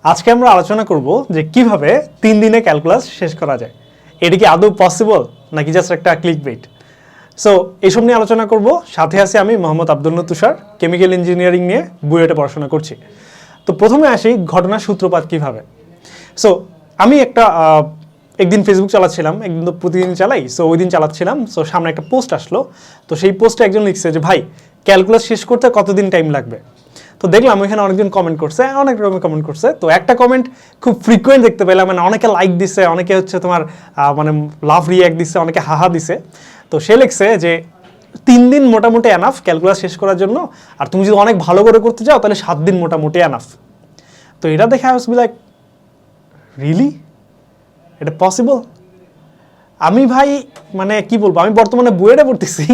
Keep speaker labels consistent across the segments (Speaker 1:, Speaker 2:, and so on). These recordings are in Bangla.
Speaker 1: আজকে আমরা আলোচনা করব যে কিভাবে 3 দিনে ক্যালকুলাস শেষ করা যায়। এটা কি আদৌ পসিবল নাকি জাস্ট একটা ক্লিক বেট? সো এইসব নিয়ে আলোচনা করব। সাথে আছি আমি মোহাম্মদ আব্দুল তুষার, কেমিক্যাল ইঞ্জিনিয়ারিং নিয়ে বুয়েটে পড়াশোনা করছি। তো প্রথমে আসি ঘটনার সূত্রপাত কিভাবে। সো আমি একদিন ফেসবুক চালাচ্ছিলাম, একদিন তো প্রতিদিন চালাই। সো ওই দিন চালাচ্ছিলাম, সো সামনে একটা পোস্ট আসলো। তো সেই পোস্টে একজন লিখছে যে ভাই ক্যালকুলাস শেষ করতে কতদিন টাইম লাগবে। তো দেখলাম ওইখানে অনেকজন কমেন্ট করছে, অনেক রকমের কমেন্ট করছে। তো একটা কমেন্ট খুব ফ্রিকোয়েন্ট দেখতে পেলাম, মানে অনেকে লাইক দিছে, অনেকে হচ্ছে তোমার মানে লাভ রিয়াক্ট দিচ্ছে, অনেকে হাহা দিছে। তো সে লিখছে যে 3 দিন মোটামুটি এনাফ ক্যালকুলাস শেষ করার জন্য, আর তুমি যদি অনেক ভালো করে করতে চাও তাহলে 7 দিন মোটামুটি এনাফ। তো এটা দেখে I was be like, really এটা পসিবল? আমি ভাই মানে কি বলবো, আমি বর্তমানে বুয়েটে পড়তেছি,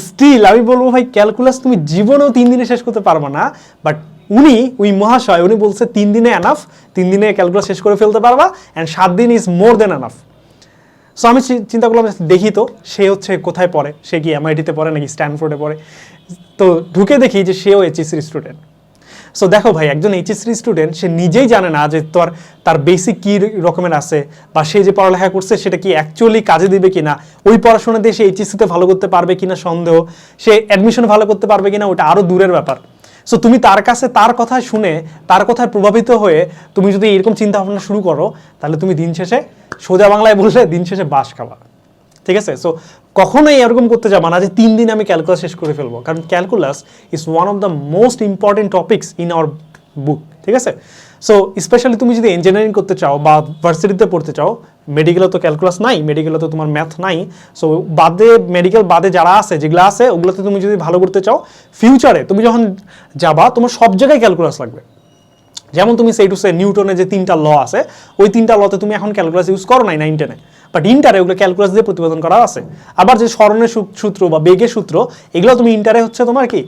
Speaker 1: স্টিল আমি বলবো ভাই ক্যালকুলাস তুমি জীবনেও 3 দিনে শেষ করতে পারবে না। বাট ওই মহাশয় উনি বলছে 3 দিনে এনাফ, 3 দিনে ক্যালকুলাস শেষ করে ফেলতে পারবা, অ্যান্ড 7 দিন is more than enough. So আমি চিন্তা করলাম দেখি তো সে হচ্ছে কোথায় পড়ে, সে কি এমআইটিতে পড়ে নাকি স্ট্যানফোর্ডে পড়ে। তো ঢুকে দেখি যে সেও এইচএসসির স্টুডেন্ট। সো দেখো ভাই, একজন এইচএসসির স্টুডেন্ট সে নিজেই জানে না যে তার বেসিক কী রকমের আছে, বা সে যে পড়ালেখা করছে সেটা কি অ্যাকচুয়ালি কাজে দিবে কিনা, ওই পড়াশোনা দিয়ে সে এইচএসসিতে ভালো করতে পারবে কিনা সন্দেহ, সে অ্যাডমিশন ভালো করতে পারবে কিনা ওটা আরও দূরের ব্যাপার। সো তুমি তার কাছে তার কথা শুনে, তার কথায় প্রভাবিত হয়ে তুমি যদি এরকম চিন্তা ভাবনা শুরু করো, তাহলে তুমি দিন শেষে, সোজা বাংলায় বললে, দিন শেষে বাস খাবা। ঠিক আছে? সো কখনোই এরকম করতে যাবা না যে 3 দিন আমি ক্যালকুলাস শেষ করে ফেলবো, কারণ calculus is one of the most important topics in our book. ঠিক আছে? সো স্পেশালি তুমি যদি ইঞ্জিনিয়ারিং করতে চাও বা ভার্সিটিতে পড়তে চাও, মেডিকেলে তো ক্যালকুলাস নাই, মেডিকেলে তো তোমার ম্যাথ নাই। সো মেডিকেল বাদে যারা আছে, যেগুলো আছে ওগুলোতে তুমি যদি ভালো করতে চাও, ফিউচারে তুমি যখন যাবা তোমার সব জায়গায় ক্যালকুলাস লাগবে। যেমন তুমি সেই টু সে নিউটনের যে 3টা ল আছে, ওই 3টা লতে তুমি এখন ক্যালকুলাস ইউজ করো নাই 9-10-এ, বাট ইন্টারে ওগুলো ক্যালকুলাস দিয়ে প্রতিপাদন করা আছে। আবার যে স্মরণের সূত্র বা বেগের সূত্র, এগুলো তুমি ইন্টারে হচ্ছে তোমার কি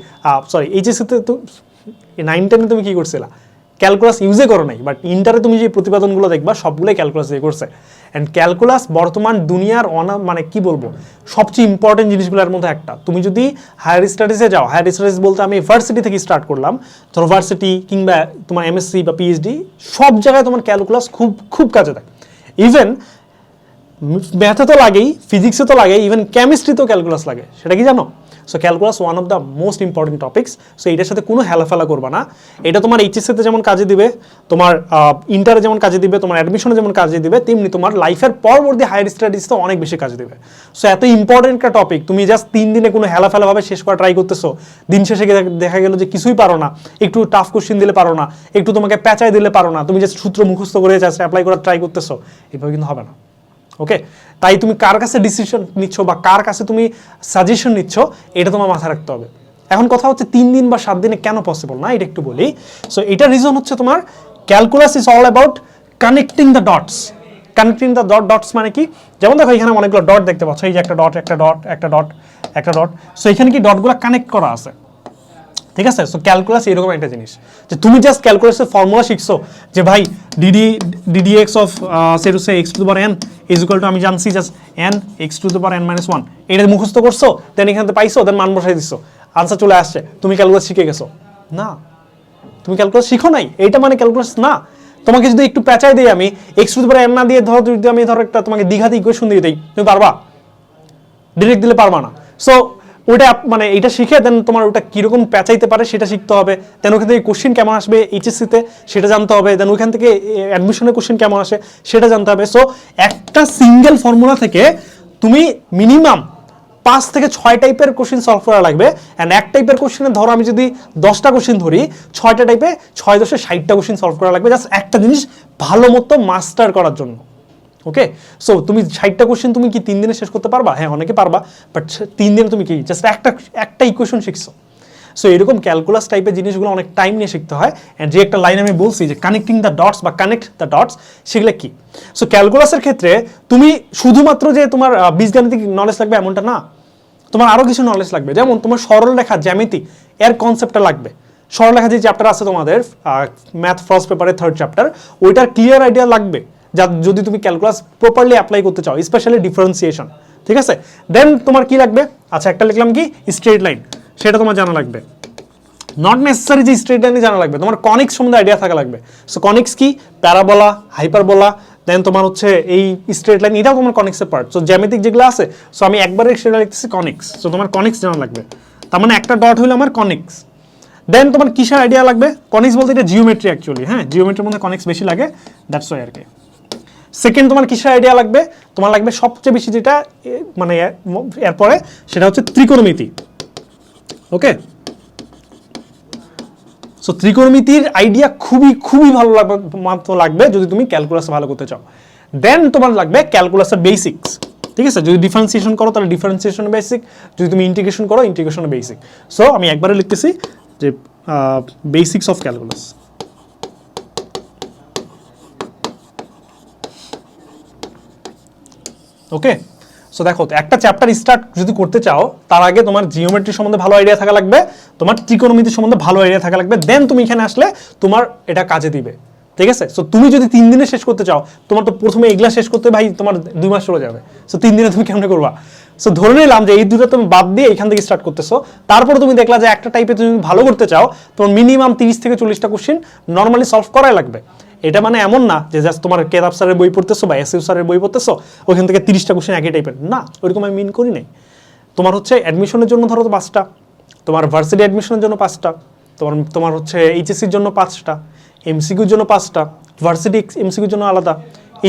Speaker 1: এইচএসসিতে তো 9-10-এ তুমি কি করছিলা, ক্যালকুলাস ইউজে করো নাই, বাট ইন্টারে তুমি যে প্রতিপাদনগুলো দেখবা সবগুলোই ক্যালকুলাস দিয়ে করছে। অ্যান্ড ক্যালকুলাস বর্তমান দুনিয়ার মানে কি বলবো, সবচেয়ে ইম্পর্টেন্ট জিনিসগুলোর মধ্যে একটা। তুমি যদি হায়ার স্টাডিজে যাও, হায়ার স্টাডিজ বলতে আমি ভার্সিটি থেকে স্টার্ট করলাম, ধরো ভার্সিটি কিংবা তোমার এমএসসি বা পিএইচডি, সব জায়গায় তোমার ক্যালকুলাস খুব খুব কাজে দেয়। ইভেন ম্যাথে তো লাগেই, ফিজিক্সে তো লাগেই, ইভেন কেমিস্ট্রিতেও ক্যালকুলাস লাগে। সেটা কি জানো? So calculus one of the most important topics. So এটার সাথে কোনো হেলাফেলা করবা না। এটা তোমার এইচএসসিতে যেমন কাজে দিবে, তোমার ইন্টারে যেমন কাজে দিবে, তোমার অ্যাডমিশনে যেমন কাজে দিবে, তেমনি তোমার লাইফের পরবর্তী হায়ার স্টাডিজতে অনেক বেশি কাজে দিবে। সো এত ইম্পর্টেন্ট একটা টপিক তুমি জাস্ট 3 দিনে কোনো হেলাফেলাভাবে শেষ করা ট্রাই করতেছো, দিন শেষে দেখা গেল যে কিছুই পারো না, একটু টাফ কোশ্চেন দিলে পারো না, একটু তোমাকে প্যাঁচাই দিলে পারো না, তুমি জাস্ট সূত্র মুখস্থ করে জাস্ট অ্যাপ্লাই করার ট্রাই করতেছো, এভাবে কিন্তু হবে না। ওকে? তাই তুমি কার কাছে ডিসিশন নিচ্ছ বা কার কাছে তুমি সাজেশন নিচ্ছ, এটা তোমার মাথায় রাখতে হবে। এখন কথা হচ্ছে 3 দিন বা 7 দিনে কেন পসিবল না, এটা একটু বলি। সো এটার রিজন হচ্ছে তোমার calculus is all about connecting the dots. Connecting the dots মানে কি? যেমন দেখো এখানে অনেকগুলো ডট দেখতে পাচ্ছ, এই যে একটা ডট, একটা ডট, একটা ডট, একটা ডট। সো এখানে কি ডটগুলো কানেক্ট করা আছে। ঠিক আছে? সো ক্যালকুলাস এরকম একটা জিনিস যে তুমি জাস্ট ক্যালকুলাসের ফর্মুলা শিখছো যে ভাই ddx of say to say x to the power n is equal to, আমি জানছি just n x to the power n - 1, এটা মুখস্থ করছো, দেন এখানে পাইছো, দেন মান বসাই দিছো, আনসার চলে আসছে, তুমি ক্যালকুলাস শিখে গেছো? না, তুমি ক্যালকুলাস শিখো নাই, এইটা মানে ক্যালকুলাস না। তোমাকে যদি একটু প্যাঁচাই দিই আমি, x to the power n না দিয়ে যদি আমি একটা তোমাকে দ্বিঘাত ইকুয়েশন দিয়ে দিই, তুমি পারবা? ডিরেক্ট দিলে পারবা না। সো ওইটা মানে এইটা শিখে দেন তোমার ওটা কীরকম প্যাঁচাইতে পারে সেটা শিখতে হবে, দেন ওখান থেকে কোশ্চেন কেমন আসবে এইচএসসিতে সেটা জানতে হবে, দেন ওইখান থেকে অ্যাডমিশনের কোশ্চেন কেমন আসে সেটা জানতে হবে। সো একটা সিঙ্গেল ফর্মুলা থেকে তুমি মিনিমাম 5 থেকে 6 টাইপের কোশ্চেন সলভ করা লাগবে। অ্যান্ড এক টাইপের কোশ্চেনে ধরো আমি যদি 10টা কোশ্চেন ধরি, 6টা টাইপে 6 × 10 = 60টা কোশ্চেন সলভ করা লাগবে, জাস্ট একটা জিনিস ভালো মতো মাস্টার করার জন্য। ওকে? সো তুমি 60টা কোশ্চেন তুমি কি 3 দিনে শেষ করতে পারবা? হ্যাঁ, অনেকে পারবা, বাট 3 দিনে তুমি কি জাস্ট একটা ইকুয়েশন শিখছো। সো এরকম ক্যালকুলাস টাইপের জিনিসগুলো অনেক টাইম নিয়ে শিখতে হয়। অ্যান্ড যে একটা লাইন আমি বলছি যে কানেক্টিং দ্য ডটস বা কানেক্ট দ্য ডটস, সেগুলো কি? সো ক্যালকুলাসের ক্ষেত্রে তুমি শুধুমাত্র যে তোমার বীজগাণিতিক নলেজ লাগবে এমনটা না, তোমার আরও কিছু নলেজ লাগবে। যেমন তোমার সরলরেখা জ্যামিতি এর কনসেপ্টটা লাগবে। সরলরেখা যে চ্যাপ্টার আছে তোমাদের ম্যাথ ফার্স্ট পেপারে 3rd চ্যাপ্টার, ওইটার ক্লিয়ার আইডিয়া লাগবে যদি তুমি ক্যালকুলাস প্রপারলি অ্যাপ্লাই করতে চাও, স্পেশালি ডিফারেন্সিয়েশন। ঠিক আছে? দেন তোমার কি লাগবে? আচ্ছা, একটা লিখলাম কি স্ট্রেট লাইন, সেটা তোমার জানা লাগবে। নট নেসেসারি যে স্ট্রেট লাইনে জানা লাগবে, তোমার কনিক্স সম্বন্ধে আইডিয়া থাকা লাগবে। সো কনিক্স কি, প্যারাবোলা, হাইপারবোলা, দেন তোমার হচ্ছে এই স্ট্রেট লাইন, এটাও তোমার কনিক্সের পার্ট। সো জ্যামিতিক যেগুলো আছে, সো আমি একবারে সেটা লিখতেছি কনিক্স। সো তোমার কনিক্স জানা লাগবে, তার মানে একটা ডট হলো আমার কনিক্স। দেন তোমার কিসের আইডিয়া লাগবে, কনিক্স বলতে এটা জিওমেট্রি অ্যাকচুয়ালি, হ্যাঁ জিওমেট্রির মধ্যে কনিক্স বেশি লাগে, দ্যাটস ওয়াই আর কি। সেকেন্ড তোমার কিসের আইডিয়া লাগবে, তোমার লাগবে সবচেয়ে বেশি যেটা মানে এরপরে, সেটা হচ্ছে ত্রিকোণমিতি। ওকে, সো ত্রিকোণমিতির আইডিয়া খুবই খুবই ভালো লাগবে যদি তুমি ক্যালকুলাস ভালো করতে চাও। দেন তোমার লাগবে ক্যালকুলাসের বেসিক্স, ঠিক আছে? যদি ডিফারেন্সিয়েশন করো তাহলে ডিফারেন্সিয়েশন বেসিক, যদি তুমি ইন্টিগ্রেশন করো ইন্টিগ্রেশন বেসিক। সো আমি একবারে লিখতেছি যে basics of calculus. Okay, so দেখো একটা চ্যাপ্টার স্টার্ট যদি করতে চাও তার আগে তোমার জিওমেট্রি সম্বন্ধে ভালো আইডিয়া থাকা লাগবে, তোমার ত্রিকোণমিতি সম্বন্ধে ভালো আইডিয়া থাকা লাগবে, দেন তুমি এখানে আসলে তোমার এটা কাজে দিবে, ঠিক আছে? সো তুমি যদি 3 দিনে শেষ করতে চাও, তোমার তো প্রথমে এগুলা শেষ করতে ভাই তোমার 2 মাস চলে যাবে। সো 3 দিনে তুমি কেমনে করবা? সো ধরে নিলাম যে এই দুটো তুমি বাদ দিয়ে এখান থেকে স্টার্ট করতেছো, তারপরে তুমি দেখলা যে একটা টাইপে তুমি ভালো করতে চাও, তোমার মিনিমাম 30 থেকে 40টা কোশ্চেন নর্মালি সলভ করাই লাগবে। এটা মানে এমন না যে জাস্ট তোমার কেতাব স্যারের বই পড়তেছো বা এসইউ স্যারের বই পড়তেছো, ওইখান থেকে 30টা কোশ্চেন একই টাইপের না, ওইরকম আমি মিন করি নাই। তোমার হচ্ছে অ্যাডমিশনের জন্য ধরো 5টা, তোমার ভার্সিটি অ্যাডমিশনের জন্য 5টা, তোমার হচ্ছে এইচএসসির জন্য 5টা, এমসিকিউর জন্য 5টা, ভার্সিটি এমসিকিউর জন্য আলাদা,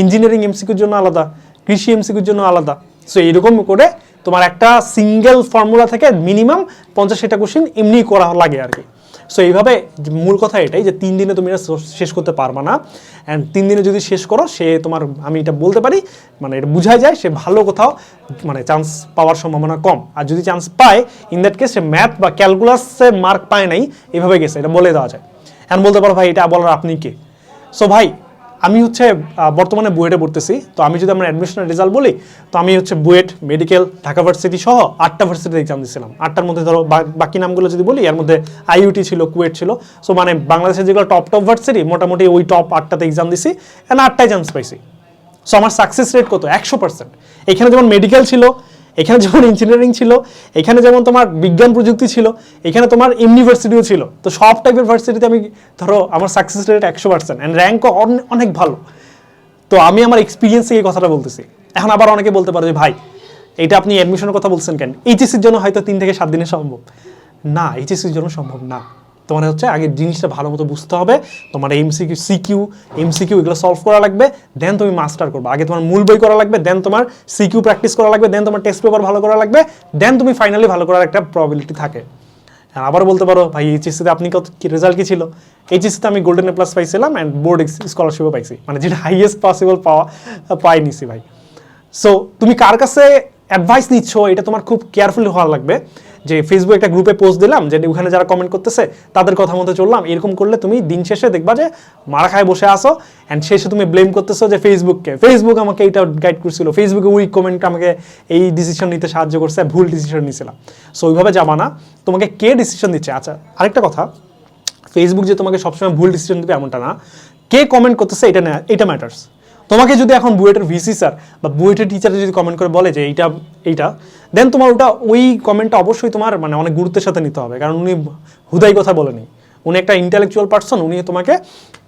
Speaker 1: ইঞ্জিনিয়ারিং এমসিকিউর জন্য আলাদা, কৃষি এমসিকিউর জন্য আলাদা। সো এইরকম করে তোমার একটা সিঙ্গেল ফর্মুলা থেকে মিনিমাম 50-60টা কোশ্চেন এমনি করা লাগে আর কি। সো এইভাবে মূল কথা এটাই যে 3 দিনে তুমি এটা শেষ করতে পারবা না, অ্যান্ড 3 দিনে যদি শেষ করো সে তোমার, আমি এটা বলতে পারি মানে এটা বোঝাই যায় সে ভালো কোথাও মানে চান্স পাওয়ার সম্ভাবনা কম। আর যদি চান্স পায় in that case say math বা ক্যালকুলাসে মার্ক পায় নাই, এভাবে গেছে, এটা বলে দেওয়া যায়। এখন বলতে পারো ভাই এটা বলার আপনি কে? সো ভাই আমি হচ্ছে বর্তমানে বুয়েটে পড়তেছি, তো আমি যদি আমার অ্যাডমিশনের রেজাল্ট বলি, তো আমি হচ্ছে বুয়েট, মেডিকেল, ঢাকা ভার্সিটি সহ 8টা ভার্সিটিতে এক্সাম দিয়েছিলাম। 8টার মধ্যে ধরো বাকি নামগুলো যদি বলি, এর মধ্যে আইইউটি ছিল, কুয়েট ছিল। সো মানে বাংলাদেশের যেগুলো টপ ভার্সিটি মোটামুটি ওই টপ 8টাতে এক্সাম দিছি, অ্যান্ড 8টায় চান্স পাইছি। সো আমার সাকসেস রেট কত? 100%। এখানে যেমন মেডিকেল ছিল, এখানে যেমন ইঞ্জিনিয়ারিং ছিল, এখানে যেমন তোমার বিজ্ঞান প্রযুক্তি ছিল, এখানে তোমার ইউনিভার্সিটিও ছিল। তো সব টাইপের ভার্সিটিতে আমি ধরো আমার সাকসেস রেট 100%, অ্যান্ড র্যাঙ্কও অনেক ভালো। তো আমি আমার এক্সপিরিয়েন্সে এই কথাটা বলতেছি। এখন আবার অনেকে বলতে পারো যে ভাই এটা আপনি অ্যাডমিশনের কথা বলছেন কেন? এইচএসসির জন্য হয়তো 3 থেকে 7 দিনে সম্ভব না, এইচএসসির জন্য সম্ভব না। তোমার হচ্ছে আগে জিনিসটা ভালো মতো বুঝতে হবে, তোমার এমসিকিউ এগুলো সলভ করা লাগবে, দেন তুমি মাস্টার করবে। আগে তোমার মূল বই করা লাগবে, দেন তোমার সিকিউ প্র্যাকটিস করা লাগবে, দেন তোমার টেস্ট পেপার ভালো করা লাগবে, দেন তুমি ফাইনালি ভালো করার একটা প্রবাবিলিটি থাকে। আবার বলতে পারো ভাই এইচএসসিতে আপনি কি রেজাল্ট কি ছিল? এইচএসসিতে আমি গোল্ডেন এ প্লাস পাইছিলাম, অ্যান্ড বোর্ড স্কলারশিপও পাইছি, মানে যেটা হাইয়েস্ট পসিবল পাই নিছি ভাই। সো তুমি কার কাছে অ্যাডভাইস নিচ্ছ এটা তোমার খুব কেয়ারফুলি হওয়া লাগবে। যে ফেসবুক একটা গ্রুপে পোস্ট দিলাম, যে ওখানে যারা কমেন্ট করতেছে তাদের কথা মতো চললাম, এরকম করলে তুমি দিন শেষে দেখবা যে মারা খায় বসে আসো, অ্যান্ড শেষে তুমি ব্লেম করতেছো যে ফেসবুক আমাকে এইটা গাইড করছিল, ফেসবুকে উইক কমেন্ট আমাকে এই ডিসিশন নিতে সাহায্য করছে, ভুল ডিসিশন নিয়েছিলাম। সো ওইভাবে যাবা না, তোমাকে কে ডিসিশন দিচ্ছে। আচ্ছা আরেকটা কথা, ফেসবুক যে তোমাকে সবসময় ভুল ডিসিশন দেবে এমনটা না, কে কমেন্ট করতেছে এটা ম্যাটার্স। তোমাকে যদি এখন বুয়েটের ভিসি স্যার বা বুয়েটের টিচার যদি কমেন্ট করে বলে যে এইটা দেন তোমার ওই কমেন্টটা অবশ্যই তোমার মানে অনেক গুরুত্বের সাথে নিতে হবে, কারণ উনি হুদাই কথা বলেনি, উনি একটা ইন্টেলেকচুয়াল পার্সন, উনি তোমাকে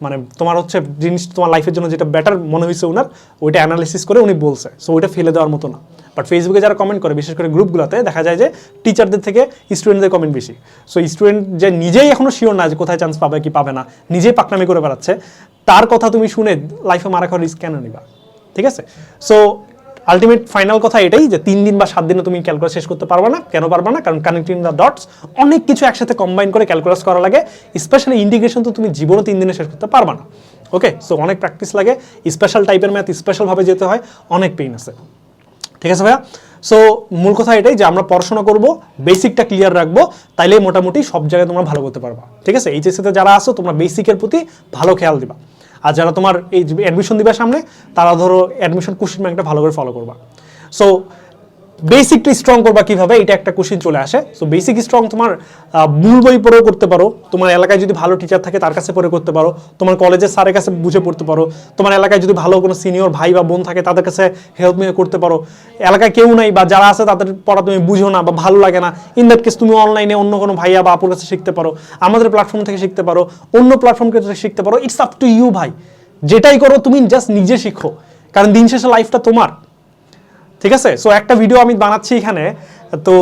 Speaker 1: মানে তোমার হচ্ছে জিনিস তোমার লাইফের জন্য যেটা বেটার মনে হয়েছে ওনার, ওইটা অ্যানালিসিস করে উনি বলছে। সো ওইটা ফেলে দেওয়ার মতো না। বাট ফেসবুকে যারা কমেন্ট করে, বিশেষ করে গ্রুপগুলোতে দেখা যায় যে টিচারদের থেকে স্টুডেন্টদের কমেন্ট বেশি। সো স্টুডেন্ট যে নিজেই এখনো শিওর না যে কোথায় চান্স পাবে কি পাবে না, নিজেই পাকনামি করে বেড়াচ্ছে, তার কথা তুমি শুনে লাইফে মারা খাওয়ার রিস্ক কেন নিবা? ঠিক আছে? সো আলটিমেট ফাইনাল কথা এটাই যে 3 দিন বা 7 দিনে তুমি ক্যালকুলাস শেষ করতে পারবে না। কেন পারবে না? কারণ কানেক্টিং দ্য ডটস অনেক কিছু একসাথে কম্বাইন করে ক্যালকুলাস করা লাগে, স্পেশালি ইন্টিগ্রেশন তো তুমি জীবনে 3 দিনে শেষ করতে পারবে না। ওকে, সো অনেক প্র্যাকটিস লাগে, স্পেশাল টাইপের ম্যাথ স্পেশালভাবে যেতে হয়, অনেক পেইন আছে। ঠিক আছে ভাইয়া? সো মূল কথা এটাই যে আমরা পড়াশোনা করব, বেসিকটা ক্লিয়ার রাখবো, তাইলে মোটামুটি সব জায়গায় তোমরা ভালো করতে পারবা। ঠিক আছে? এইচএসসিতে যারা আসো তোমরা বেসিকের প্রতি ভালো খেয়াল দিবা, আর যারা তোমার এই অ্যাডমিশন দিবা সামনে, তারা ধরো অ্যাডমিশন কোশ্চেন ব্যাংকটা ভালো করে ফলো করবা। সো বেসিকটা স্ট্রং করবা কিভাবে, এটা একটা কোশ্চেন চলে আসে। সো বেসিক স্ট্রং তোমার মূল বই পড়েও করতে পারো, তোমার এলাকায় যদি ভালো টিচার থাকে তার কাছে পড়ে করতে পারো, তোমার কলেজের স্যারের কাছে বুঝে পড়তে পারো, তোমার এলাকায় যদি ভালো কোনো সিনিয়র ভাই বা বোন থাকে তাদের কাছে হেল্প নিয়ে করতে পারো। এলাকায় কেউ নাই বা যারা আছে তাদের পড়া তুমি বুঝো না বা ভালো লাগে না, ইন দ্যাট কেস তুমি অনলাইনে অন্য কোনো ভাইয়া বা আপুর কাছে শিখতে পারো, আমাদের প্ল্যাটফর্ম থেকে শিখতে পারো, অন্য প্ল্যাটফর্ম থেকে শিখতে পারো। ইটস আপ টু ইউ ভাই, যেটাই করো তুমি জাস্ট নিজে শিখো, কারণ দিন শেষে লাইফটা তোমার, ঠিক আছে? সো একটা ভিডিও আমি বানাচ্ছি এখানে, তো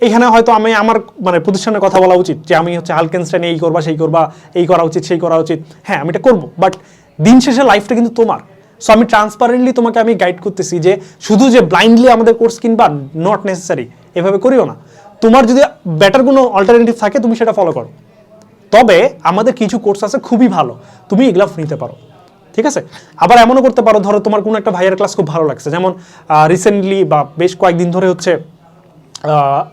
Speaker 1: এখানে হয়তো আমি আমার মানে প্রতিষ্ঠানের কথা বলা উচিত যে আমি হচ্ছে হালকেনস্টাইন এই করবা সেই করবা, এই করা উচিত সেই করা উচিত, হ্যাঁ আমি এটা করবো, বাট দিন শেষে লাইফটা কিন্তু তোমার। সো আমি ট্রান্সপারেন্টলি তোমাকে আমি গাইড করতেছি যে শুধু যে ব্লাইন্ডলি আমাদের কোর্স কিনবা, নট নেসেসারি, এভাবে করিও না। তোমার যদি বেটার কোনো অল্টারনেটিভ থাকে তুমি সেটা ফলো করো। তবে আমাদের কিছু কোর্স আছে খুবই ভালো, তুমি এগুলো নিতে পারো, ঠিক আছে? আবার এমনও করতে পারো, ধরো তোমার কোনো একটা ভাইয়ের ক্লাস খুব ভালো লাগছে, যেমন রিসেন্টলি বা বেশ কয়েকদিন ধরে হচ্ছে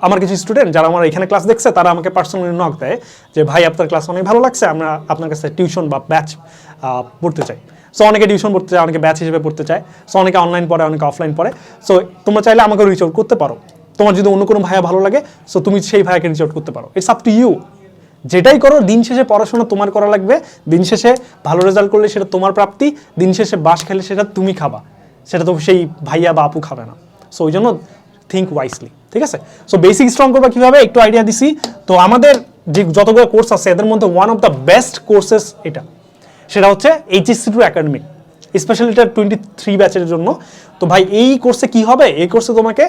Speaker 1: আমার কিছু স্টুডেন্ট যারা আমার এখানে ক্লাস দেখছে তারা আমাকে পার্সোনালি নক দেয় যে ভাই আপনার ক্লাস অনেক ভালো লাগছে, আমরা আপনার কাছে টিউশন বা ব্যাচ পড়তে চাই। সো অনেকে টিউশন পড়তে চায়, অনেকে ব্যাচ হিসেবে পড়তে চায়, সো অনেকে অনলাইন পড়ে, অনেকে অফলাইন পড়ে। সো তোমরা চাইলে আমাকে রিচ আউট করতে পারো, তোমার যদি অন্য কোনো ভাইয়া ভালো লাগে সো তুমি সেই ভাইয়াকে রিচ আউট করতে পারো। ইটস আপ টু ইউ, যেটাই করো দিন শেষে পড়াশোনা তোমার করা লাগবে, দিন শেষে ভালো রেজাল্ট করলে সেটা তোমার প্রাপ্তি, দিন শেষে বাস খেলে সেটা তুমি খাবা, সেটা তো সেই ভাইয়া বা আপু খাবে না। সো ওই জন্য থিঙ্ক ওয়াইসলি, ঠিক আছে? সো বেসিক স্ট্রং করবা কিভাবে একটু আইডিয়া দিছি। তো আমাদের যে যতগুলো কোর্স আছে এদের মধ্যে one of the best courses এটা, সেটা হচ্ছে HSC টু একাডেমিক, স্পেশালি এটা 23 ব্যাচের জন্য। তো ভাই এই কোর্সে কি হবে, এই কোর্সে তোমাকে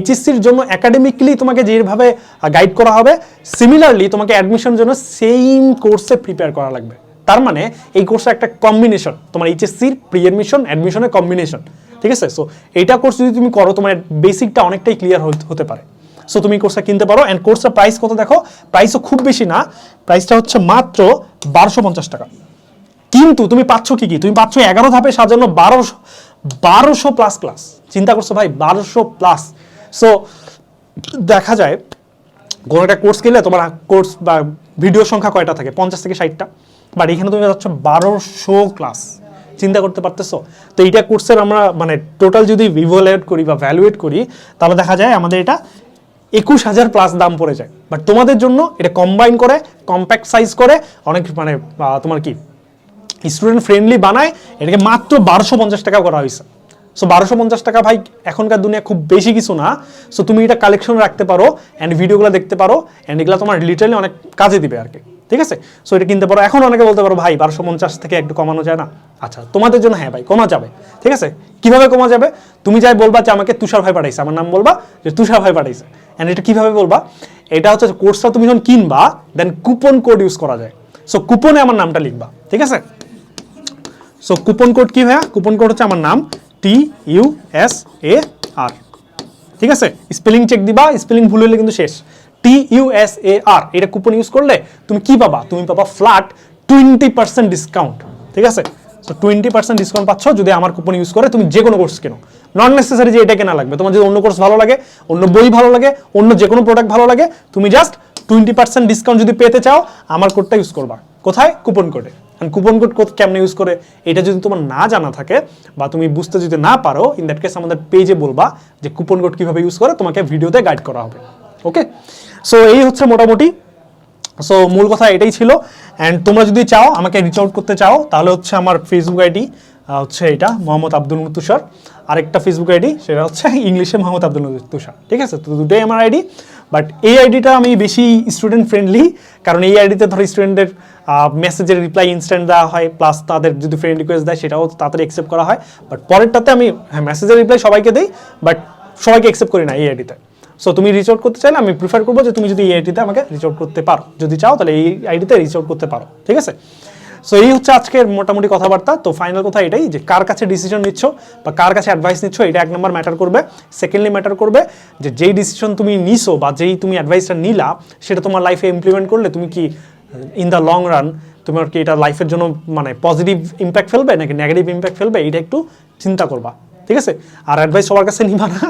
Speaker 1: HSCর জন্য একাডেমিকলি তোমাকে যেভাবে গাইড করা হবে, সিমিলারলি তোমাকে অ্যাডমিশনের জন্য সেম কোর্সে প্রিপেয়ার করা লাগবে। তার মানে এই কোর্সে একটা কম্বিনেশন, তোমার HSCর প্রি অ্যাডমিশন অ্যাডমিশনের কম্বিনেশন, ঠিক আছে? সো এইটা কোর্স যদি তুমি করো তোমার বেসিকটা অনেকটাই ক্লিয়ার হতে পারে। সো তুমি কোর্সটা কিনতে পারো। অ্যান্ড কোর্সের প্রাইস কত দেখো, প্রাইসও খুব বেশি না, প্রাইসটা হচ্ছে মাত্র 1250 টাকা। কিন্তু তুমি পাচ্ছ কি কি, তুমি পাচ্ছ 11 ধাপে সাজানো 1200 প্লাস ক্লাস। চিন্তা করছো ভাই, 1200 প্লাস। সো দেখা যায় কোনো একটা কোর্স কিনলে তোমার কোর্স বা ভিডিও সংখ্যা কয়টা থাকে, 50 থেকে 60টা, বাট এখানে তুমি যাচ্ছ 1200 ক্লাস। চিন্তা করতে পারতেছো? তো এইটা কোর্সের আমরা মানে টোটাল যদি ইভালুয়েট করি বা ভ্যালুয়েট করি তাহলে দেখা যায় আমাদের এটা 21,000 প্লাস দাম পড়ে যায়। বাট তোমাদের জন্য এটা কম্বাইন করে, কম্প্যাক্ট সাইজ করে, অনেক মানে তোমার কি স্টুডেন্ট ফ্রেন্ডলি বানায়, এটাকে মাত্র 1250 টাকা করা হয়েছে। সো 1250 টাকা ভাই এখনকার দুনিয়া খুব বেশি কিছু না। সো তুমি এটা কালেকশন রাখতে পারো অ্যান্ড ভিডিওগুলো দেখতে পারো, অ্যান্ড এগুলো তোমার লিটারালি অনেক কাজে দিবে আর কি, ঠিক আছে? সো এটা কিনতে পারো। এখন অনেকে বলতে পারো ভাই 1250 থেকে একটু কমানো যায় না? আচ্ছা তোমাদের জন্য হ্যাঁ ভাই কমা যাবে, ঠিক আছে? কিভাবে কমা যাবে? তুমি যাই বলবা যে আমাকে তুষার ভাই পাঠাইছে, আমার নাম বলবা যে তুষার ভাই পাঠাইছে, অ্যান্ড এটা কিভাবে বলবা, এটা হচ্ছে কোর্সটা তুমি যখন কিনবা দেন কুপন কোড ইউজ করা যায়। সো কুপনে আমার নামটা লিখবা, ঠিক আছে? সো কুপন কোড কি ভাইয়া? কুপন কোড হচ্ছে আমার নাম TUSAR, ঠিক আছে? স্পেলিং চেক দিবা, স্পেলিং ভুল হলে কিন্তু শেষ। TUSAR, এটা কুপন ইউজ করলে তুমি কি পাবা? তুমি পাবা ফ্ল্যাট 20% ডিসকাউন্ট, ঠিক আছে? সো 20% ডিসকাউন্ট পাচ্ছ যদি আমার কুপন ইউজ করে তুমি যে কোনো কোর্স কেনো। নট নেসেসারি যে এটা কেনা লাগবে, তোমার যদি অন্য কোর্স ভালো লাগে, অন্য বই ভালো লাগে, অন্য যে কোনো প্রোডাক্ট ভালো লাগে, তুমি জাস্ট 20% ডিসকাউন্ট যদি পেতে চাও আমার কোডটা ইউজ করবা। কোথায়? কুপন কোডে। কুপন কোড কেমনে ইউজ করে এটা যদি তোমার না জানা থাকে বা তুমি বুঝতে যদি না পারো, ইন দ্যাট কেস আমাদের পেজে বলবা যে কুপন কোড কিভাবে ইউজ করে, তোমাকে ভিডিওতে গাইড করা হবে। ওকে, সো এই হচ্ছে মোটামুটি। সো মূল কথা এটাই ছিল। অ্যান্ড তোমরা যদি চাও আমাকে রিচ আউট করতে চাও তাহলে হচ্ছে আমার ফেসবুক আইডি হচ্ছে এটা মোহাম্মদ আব্দুল তুষার, আরেকটা ফেসবুক আইডি সেটা হচ্ছে ইংলিশে মোহাম্মদ আব্দুল তুষার, ঠিক আছে? তো দুটোই আমার আইডি, বাট এই আইডিটা আমি বেশি স্টুডেন্ট ফ্রেন্ডলি, কারণ এই আইডিতে ধরো স্টুডেন্টদের মেসেজের রিপ্লাই ইনস্ট্যান্ট দেওয়া হয়, প্লাস তাদের যদি ফ্রেন্ড রিকোয়েস্ট দেয় সেটাও তাড়াতাড়ি অ্যাকসেপ্ট করা হয়। বাট পরেরটাতে আমি হ্যাঁ মেসেজের রিপ্লাই সবাইকে দিই, বাট সবাইকে অ্যাকসেপ্ট করি না এই আইডিতে। সো তুমি রিচ আউট করতে চাইলে আমি প্রিফার করবো যে তুমি যদি এই আইডিতে আমাকে রিচ আউট করতে পারো, যদি চাও তাহলে এই আইডিতে রিচ আউট করতে পারো, ঠিক আছে? সো এই হচ্ছে আজকের মোটামুটি কথাবার্তা। তো ফাইনাল কথা এটাই যে কার কাছে ডিসিশন নিচ্ছ বা কার কাছে অ্যাডভাইস নিচ্ছ, এটা এক নম্বর ম্যাটার করবে। সেকেন্ডলি ম্যাটার করবে যে যেই ডিসিশন তুমি নিছো বা যেই তুমি অ্যাডভাইসটা নিলা সেটা তোমার লাইফে ইমপ্লিমেন্ট করলে তুমি কি ইন দ্য লং রান তোমার কি এটা লাইফের জন্য মানে পজিটিভ ইম্প্যাক্ট ফেলবে নাকি নেগেটিভ ইম্প্যাক্ট ফেলবে, এটা একটু চিন্তা করবা, ঠিক আছে? আর অ্যাডভাইস সবার কাছে নিবা না,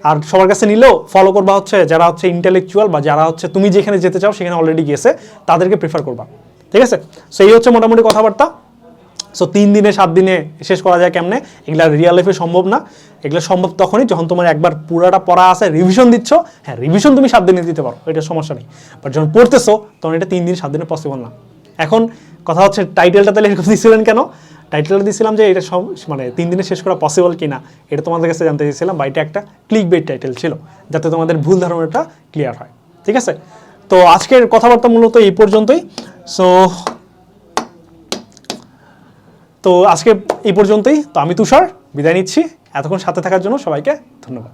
Speaker 1: আর সবার কাছে নিলেও ফলো করবা হচ্ছে যারা হচ্ছে ইন্টেলেকচুয়াল বা যারা হচ্ছে তুমি যেখানে যেতে চাও সেখানে অলরেডি গেছে, তাদেরকে প্রিফার করবা, ঠিক আছে? সো এই হচ্ছে মোটামুটি কথাবার্তা। সো 3 দিনে 7 দিনে শেষ করা যায় কেমনে, এগুলা রিয়েল লাইফে সম্ভব না। এগুলো সম্ভব তখনই যখন তোমার একবার পুরাটা পড়া আছে, রিভিশন দিচ্ছ। হ্যাঁ, রিভিশন তুমি 7 দিনে দিতে পারো, এটা সমস্যা নেই, বাট যখন পড়তেছো তখন এটা 3 দিন 7 দিনে পসিবল না। এখন কথা হচ্ছে টাইটেলটা তাহলে এরকম দিয়েছিলেন কেন? টাইটেলটা দিয়েছিলাম যে এটা মানে 3 দিনে শেষ করা পসিবল কিনা এটা তোমাদের কাছে জানতে চেয়েছিলাম, বা এটা একটা ক্লিক বেট টাইটেল ছিল, যাতে তোমাদের ভুল ধারণাটা ক্লিয়ার হয়। ঠিক আছে, তো আজকের কথাবার্তা মূলত এই পর্যন্তই। তো আজকে এই পর্যন্তই। তো আমি তুষার বিদায় নিচ্ছি। এতক্ষণ সাথে থাকার জন্য সবাইকে ধন্যবাদ।